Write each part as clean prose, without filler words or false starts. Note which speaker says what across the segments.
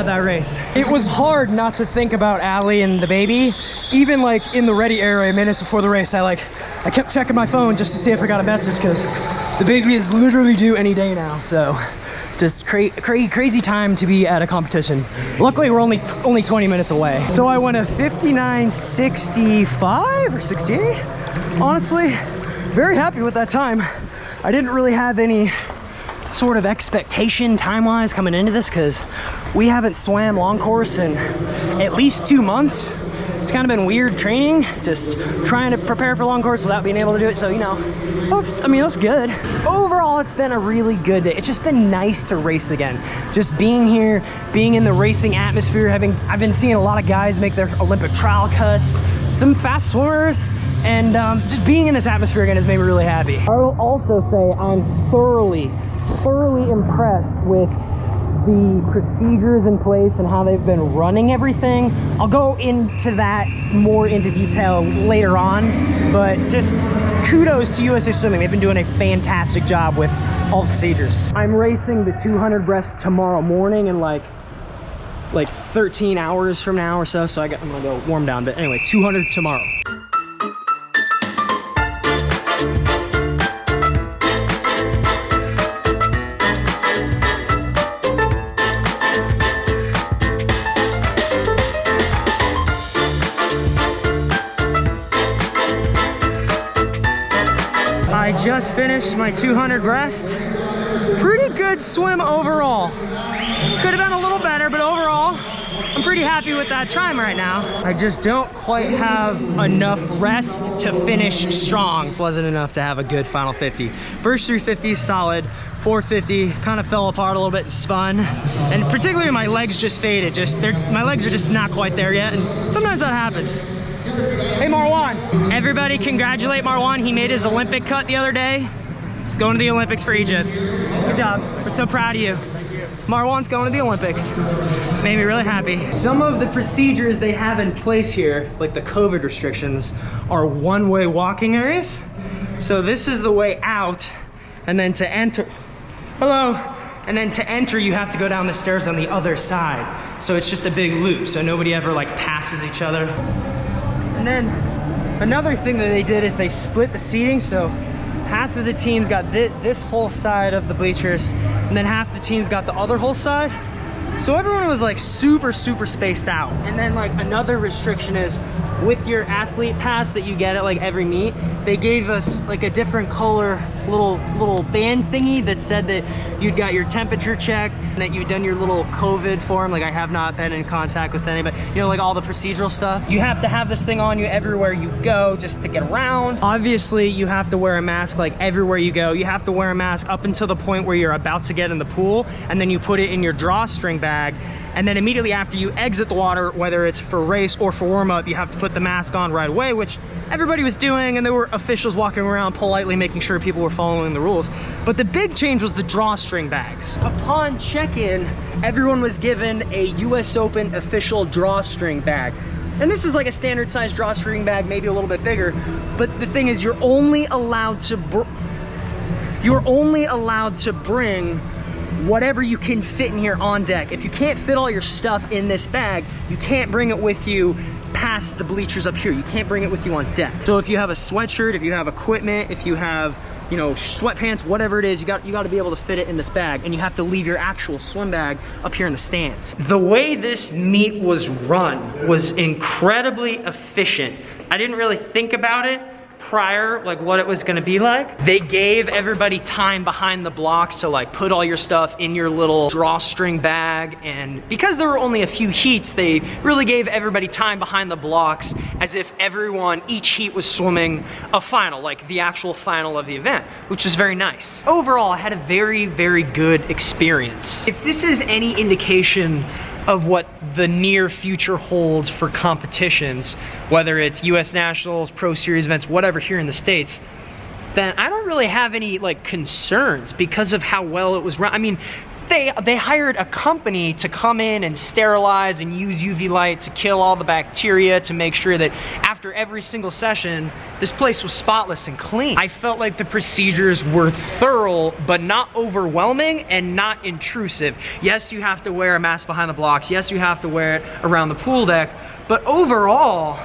Speaker 1: about that race? It was hard not to think about Allie and the baby. Even like in the ready area, minutes before the race, I kept checking my phone just to see if I got a message, because the baby is literally due any day now. So just crazy time to be at a competition. Luckily, we're only 20 minutes away. So I went a 59:65 or 68. Honestly, very happy with that time. I didn't really have any sort of expectation time-wise coming into this, because we haven't swam long course in at least 2 months. It's kind of been weird training, just trying to prepare for long course without being able to do it. So, you know, that's good. Overall, it's been a really good day. It's just been nice to race again. Just being here, being in the racing atmosphere, I've been seeing a lot of guys make their Olympic trial cuts, some fast swimmers, and just being in this atmosphere again has made me really happy. I will also say I'm thoroughly impressed with the procedures in place and how they've been running everything. I'll go into that more into detail later on, but just kudos to USA Swimming. They've been doing a fantastic job with all the procedures. I'm racing the 200 breast tomorrow morning in like 13 hours from now or so, so I'm gonna go warm down. But anyway, 200 tomorrow. I just finished my 200 breast. Pretty good swim overall. Could have been a little better, but overall, I'm pretty happy with that time right now. I just don't quite have enough rest to finish strong. Wasn't enough to have a good final 50. First 350 solid, 450 kind of fell apart a little bit and spun. And particularly my legs just faded. My legs are just not quite there yet. And sometimes that happens. Hey Marwan, everybody congratulate Marwan. He made his Olympic cut the other day. He's going to the Olympics for Egypt. Good job, we're so proud of you. Marwan's going to the Olympics. Made me really happy. Some of the procedures they have in place here, like the COVID restrictions, are one-way walking areas. So this is the way out, and then to enter, hello, and then to enter you have to go down the stairs on the other side. So it's just a big loop, so nobody ever like passes each other. And then another thing that they did is they split the seating, so half of the teams got this whole side of the bleachers, and then half the teams got the other whole side. So everyone was like super spaced out. And then like another restriction is with your athlete pass that you get at like every meet, they gave us like a different color little band thingy that said that you'd got your temperature checked and that you'd done your little COVID form. Like I have not been in contact with anybody, you know, like all the procedural stuff. You have to have this thing on you everywhere you go just to get around. Obviously you have to wear a mask like everywhere you go. You have to wear a mask up until the point where you're about to get in the pool, and then you put it in your drawstring bag, and then immediately after you exit the water, whether it's for race or for warm-up, you have to put the mask on right away, which everybody was doing, and there were officials walking around politely making sure people were following the rules. But the big change was the drawstring bags. Upon check-in, everyone was given a US Open official drawstring bag. And this is like a standard size drawstring bag, maybe a little bit bigger. But the thing is, you're only allowed to bring whatever you can fit in here on deck. If you can't fit all your stuff in this bag, you can't bring it with you past the bleachers up here. You can't bring it with you on deck. So if you have a sweatshirt, if you have equipment, if you have, you know, sweatpants, whatever it is, you got to be able to fit it in this bag, and you have to leave your actual swim bag up here in the stands. The way this meet was run was incredibly efficient. I didn't really think about it prior, like what it was gonna be like. They gave everybody time behind the blocks to like put all your stuff in your little drawstring bag, and because there were only a few heats, they really gave everybody time behind the blocks as if each heat was swimming a final, like the actual final of the event, which was very nice. Overall, I had a very good experience. If this is any indication of what the near future holds for competitions, whether it's US Nationals, Pro Series events, whatever here in the States, then I don't really have any like concerns because of how well it was run. I mean, they hired a company to come in and sterilize and use UV light to kill all the bacteria, to make sure that after every single session, this place was spotless and clean. I felt like the procedures were thorough, but not overwhelming and not intrusive. Yes, you have to wear a mask behind the blocks. Yes, you have to wear it around the pool deck, but overall,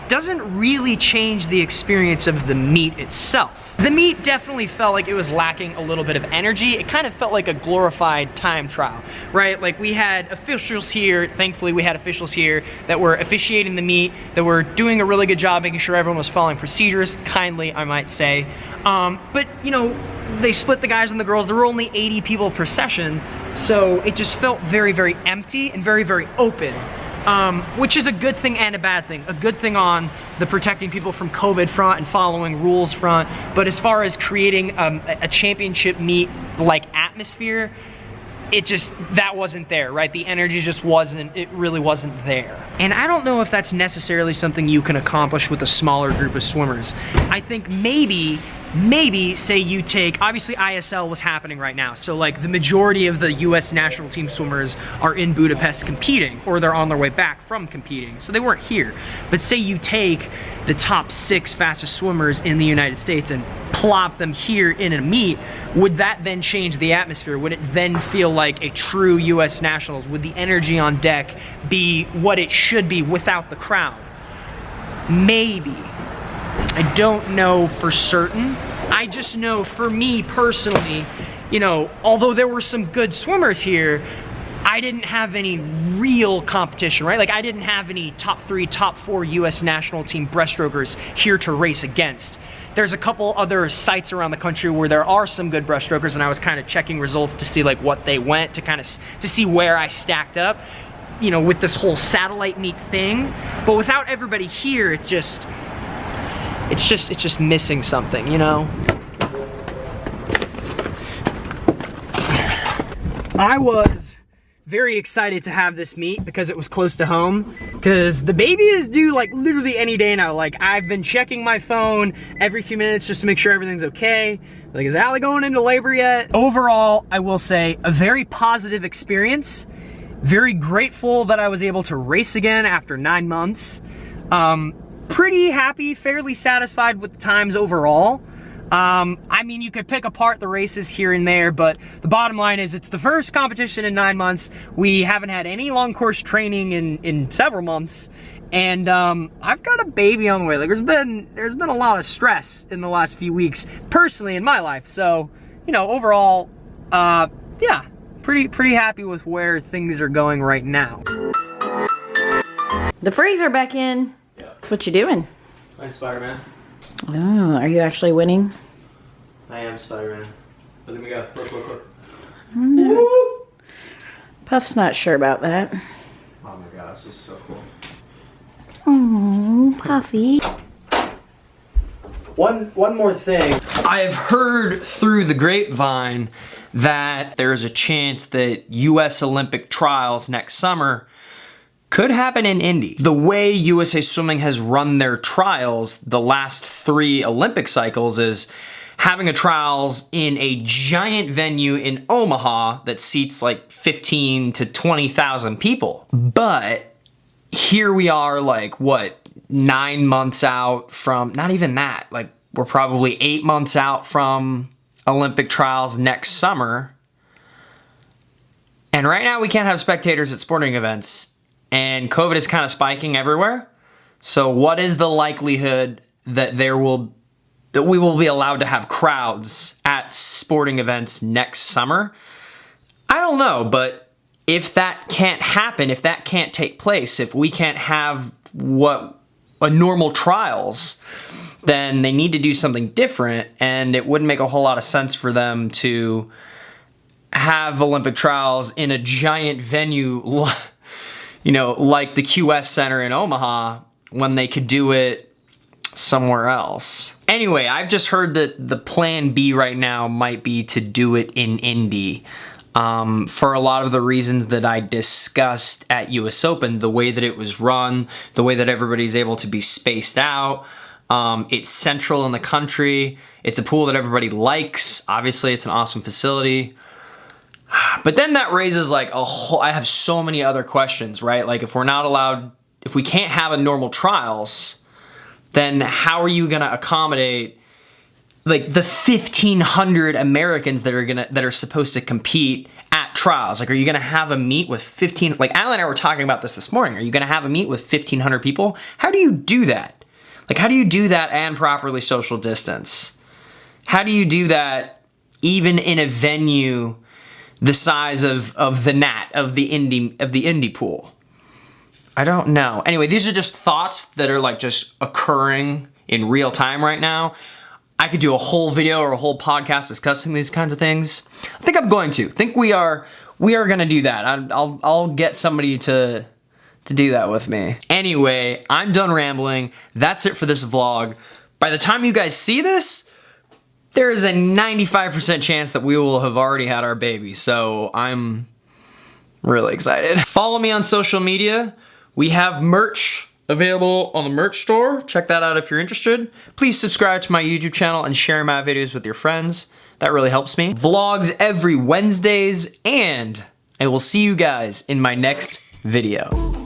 Speaker 1: doesn't really change the experience of the meet itself. The meet definitely felt like it was lacking a little bit of energy. It kind of felt like a glorified time trial, right? Like we had officials here, thankfully we had officials here that were officiating the meet, that were doing a really good job making sure everyone was following procedures, kindly I might say. But you know, they split the guys and the girls. There were only 80 people per session, so it just felt very, very empty and very, very open. Which is a good thing and a bad thing. A good thing on the protecting people from COVID front and following rules front, but as far as creating a championship meet like atmosphere, that wasn't there, right? The energy just wasn't, it really wasn't there. And I don't know if that's necessarily something you can accomplish with a smaller group of swimmers. I think maybe say you take, obviously ISL was happening right now, so like the majority of the US national team swimmers are in Budapest competing, or they're on their way back from competing, so they weren't here. But say you take the top 6 fastest swimmers in the United States and plop them here in a meet, would that then change the atmosphere? Would it then feel like a true US nationals? Would the energy on deck be what it should be without the crowd? Maybe. I don't know for certain. I just know for me personally, you know, although there were some good swimmers here, I didn't have any real competition, right? Like I didn't have any top 3, top 4 US national team breaststrokers here to race against. There's a couple other sites around the country where there are some good breaststrokers, and I was kind of checking results to see like what they went, to see where I stacked up, you know, with this whole satellite meet thing. But without everybody here, it's just missing something, you know? I was very excited to have this meet because it was close to home, because the baby is due like literally any day now. Like I've been checking my phone every few minutes just to make sure everything's okay. Like, is Allie going into labor yet? Overall, I will say a very positive experience. Very grateful that I was able to race again after 9 months. Pretty happy, fairly satisfied with the times overall. I mean, you could pick apart the races here and there, but the bottom line is it's the first competition in 9 months. We haven't had any long course training in several months, and I've got a baby on the way. Like there's been a lot of stress in the last few weeks, personally in my life. So, you know, overall, yeah, pretty happy with where things are going right now.
Speaker 2: The freezer back in. What you doing?
Speaker 1: I'm Spider-Man.
Speaker 2: Oh, are you actually winning?
Speaker 1: I am Spider-Man. Look at me go. Look.
Speaker 2: I don't know. Puff's not sure about that.
Speaker 1: Oh my gosh, this is so cool.
Speaker 2: Oh, Puffy.
Speaker 1: One more thing. I've heard through the grapevine that there's a chance that US Olympic trials next summer could happen in Indy. The way USA Swimming has run their trials the last 3 Olympic cycles is having a trials in a giant venue in Omaha that seats like 15 to 20,000 people. But here we are like, what, 9 months out from, not even that, like we're probably 8 months out from Olympic trials next summer. And right now we can't have spectators at sporting events. And COVID is kind of spiking everywhere. So what is the likelihood that we will be allowed to have crowds at sporting events next summer? I don't know, but if that can't happen, if that can't take place, if we can't have what a normal trials, then they need to do something different, and it wouldn't make a whole lot of sense for them to have Olympic trials in a giant venue, you know, like the QS Center in Omaha, when they could do it somewhere else. Anyway, I've just heard that the plan B right now might be to do it in Indy. For a lot of the reasons that I discussed at US Open, the way that it was run, the way that everybody's able to be spaced out,
Speaker 3: It's central in the country. It's a pool that everybody likes. Obviously, it's an awesome facility. But then that raises like I have so many other questions, right? Like if we're not allowed, if we can't have a normal trials, then how are you gonna accommodate like the 1,500 Americans that are supposed to compete at trials? Like, are you gonna have a meet with 15, like Alan and I were talking about this morning. Are you gonna have a meet with 1,500 people? How do you do that? Like, how do you do that and properly social distance? How do you do that even in a venue the size of the Nat, of the indie pool? I don't know. Anyway, these are just thoughts that are like just occurring in real time right now. I could do a whole video or a whole podcast discussing these kinds of things. I think I'm going to. I think we are gonna do that. I'll get somebody to do that with me. Anyway, I'm done rambling. That's it for this vlog. By the time you guys see this, there is a 95% chance that we will have already had our baby. So I'm really excited. Follow me on social media. We have merch available on the merch store. Check that out if you're interested. Please subscribe to my YouTube channel and share my videos with your friends. That really helps me. Vlogs every Wednesdays, and I will see you guys in my next video.